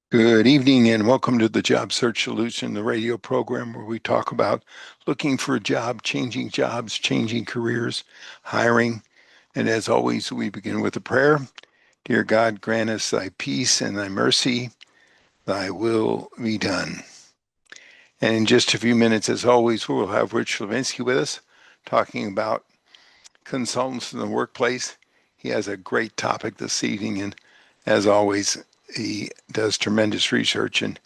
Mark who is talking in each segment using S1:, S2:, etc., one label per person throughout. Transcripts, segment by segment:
S1: Good evening and welcome to the Job Search Solution, the radio program where we talk about looking for a job, changing jobs, changing careers, hiring. And as always, we begin with a prayer. Dear God, grant us thy peace and thy mercy, thy will be done. And in just a few minutes, as always, we'll have Rich Levinsky with us talking about consultants in the workplace. He has a great topic this evening, and as always, he does tremendous research and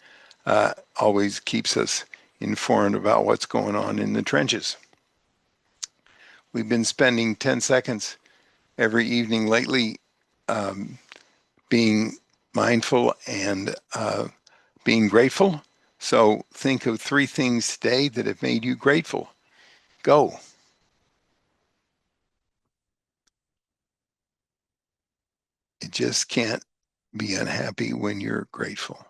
S1: always keeps us informed about what's going on in the trenches. We've been spending 10 seconds every evening lately um, being mindful and being grateful. So think of three things today that have made you grateful. Go. You just can't be unhappy when you're grateful.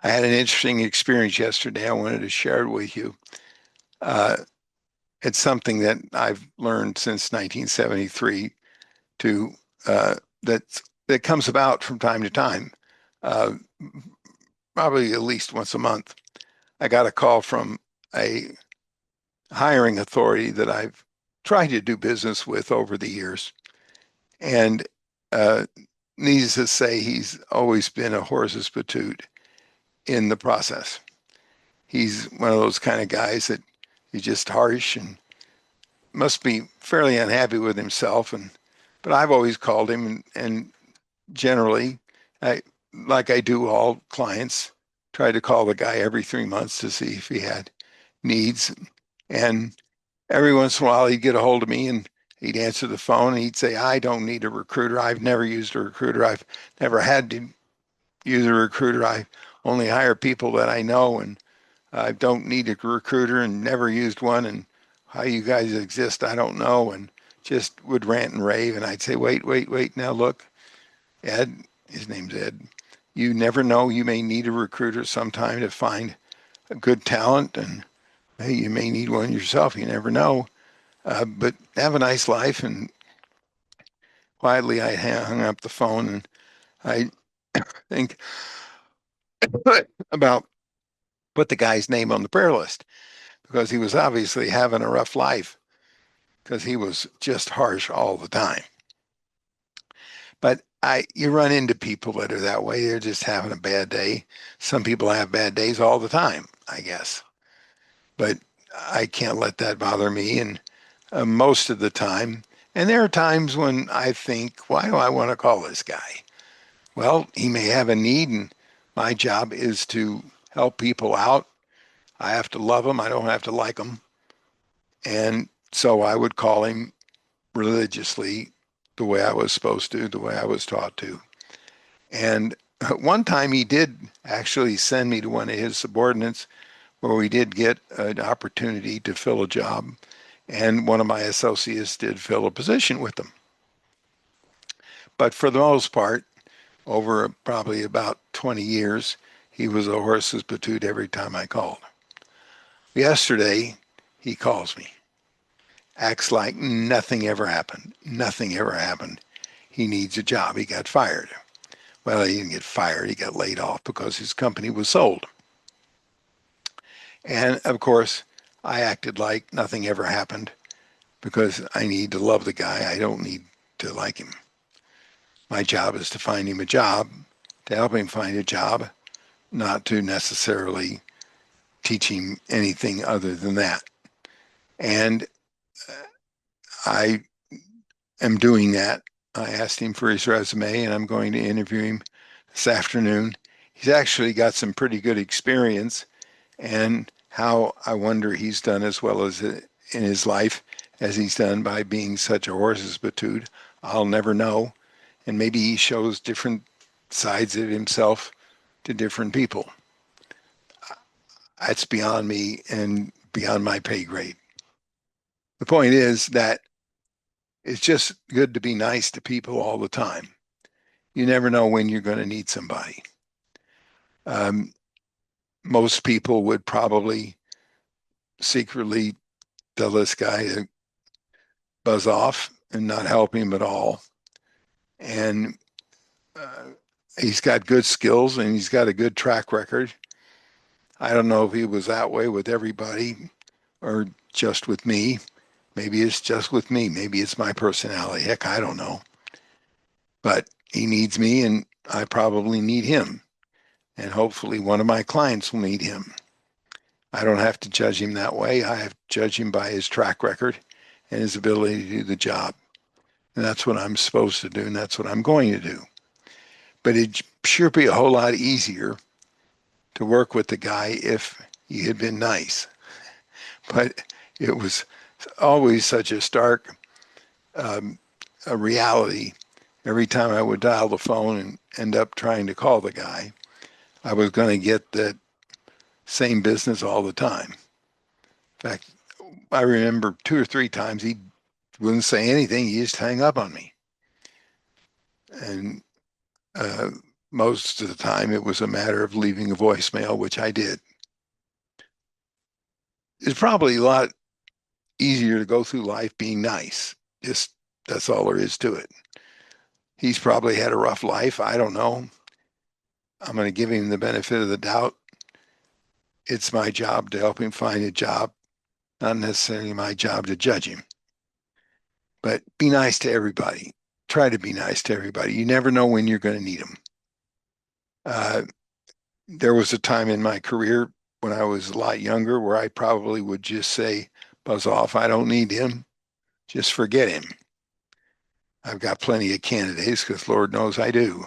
S1: I had an interesting experience yesterday. I wanted to share it with you. Uh, it's something that I've learned since 1973 to that that comes about from time to time, uh, probably at least once a month. I got a call from a hiring authority that I've tried to do business with over the years, and uh, needless to say, he's always been a horse's patoot in the process. He's one of those kind of guys that he's just harsh and must be fairly unhappy with himself. And but I've always called him and generally, I like I do all clients, try to call the guy every 3 months to see if he had needs. And every once in a while, he'd get a hold of me and he'd answer the phone and he'd say, I don't need a recruiter. I've never used a recruiter. I've never had to use a recruiter. I only hire people that I know and I don't need a recruiter and never used one. And how you guys exist, I don't know. And just would rant and rave. And I'd say, wait, wait, wait. Now look, Ed, his name's Ed. You never know. You may need a recruiter sometime to find a good talent, and hey, you may need one yourself. You never know. But have a nice life. And quietly, I hung up the phone, and I think about put the guy's name on the prayer list because he was obviously having a rough life because he was just harsh all the time. But you run into people that are that way. They're just having a bad day. Some people have bad days all the time, I guess. But I can't let that bother me. And most of the time, and there are times when I think, why do I want to call this guy? Well, he may have a need, and my job is to help people out. I have to love them. I don't have to like them. And so I would call him religiously the way I was supposed to, the way I was taught to. And one time he did actually send me to one of his subordinates where we did get an opportunity to fill a job. And one of my associates did fill a position with them. But for the most part, over probably about 20 years, he was a horse's patoot every time I called. Yesterday, he calls me, acts like nothing ever happened. Nothing ever happened. He needs a job. He got fired. Well, he didn't get fired. He got laid off because his company was sold. And of course, I acted like nothing ever happened because I need to love the guy. I don't need to like him. My job is to find him a job, to help him find a job, not to necessarily teach him anything other than that. And I am doing that. I asked him for his resume and I'm going to interview him this afternoon. He's actually got some pretty good experience, and how I wonder he's done as well as in his life as he's done by being such a horse's patoot. I'll never know. And maybe he shows different sides of himself to different people. That's beyond me and beyond my pay grade. The point is that it's just good to be nice to people all the time. You never know when you're going to need somebody. Um, Most people would probably secretly tell this guy to buzz off and not help him at all. And uh, he's got good skills and he's got a good track record. I don't know if he was that way with everybody or just with me. Maybe it's just with me. Maybe it's my personality. Heck, I don't know. But he needs me and I probably need him. And hopefully one of my clients will need him. I don't have to judge him that way. I have to judge him by his track record and his ability to do the job. And that's what I'm supposed to do, and that's what I'm going to do. But it'd sure be a whole lot easier to work with the guy if he had been nice. But it was always such a stark um, a reality. Every time I would dial the phone and end up trying to call the guy, I was going to get that same business all the time. In fact, I remember two or three times he wouldn't say anything. He just hang up on me. And uh, most of the time it was a matter of leaving a voicemail, which I did. It's probably a lot easier to go through life being nice. Just that's all there is to it. He's probably had a rough life. I don't know. I'm going to give him the benefit of the doubt. It's my job to help him find a job, not necessarily my job to judge him. But be nice to everybody. Try to be nice to everybody. You never know when you're going to need them. Uh, there was a time in my career when I was a lot younger where I probably would just say, buzz off, I don't need him. Just forget him. I've got plenty of candidates because Lord knows I do.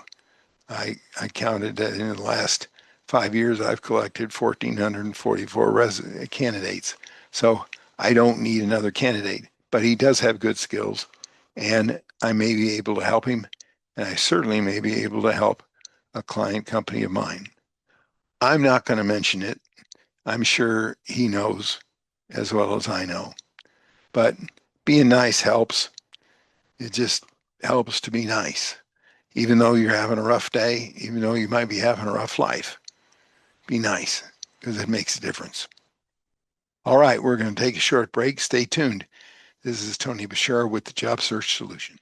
S1: I counted that in the last 5 years, I've collected 1,444 candidates. So I don't need another candidate, but he does have good skills and I may be able to help him. And I certainly may be able to help a client company of mine. I'm not going to mention it. I'm sure he knows as well as I know. But being nice helps. It just helps to be nice. Even though you're having a rough day, even though you might be having a rough life, be nice because it makes a difference. All right, we're going to take a short break. Stay tuned. This is Tony Bashar with the Job Search Solution.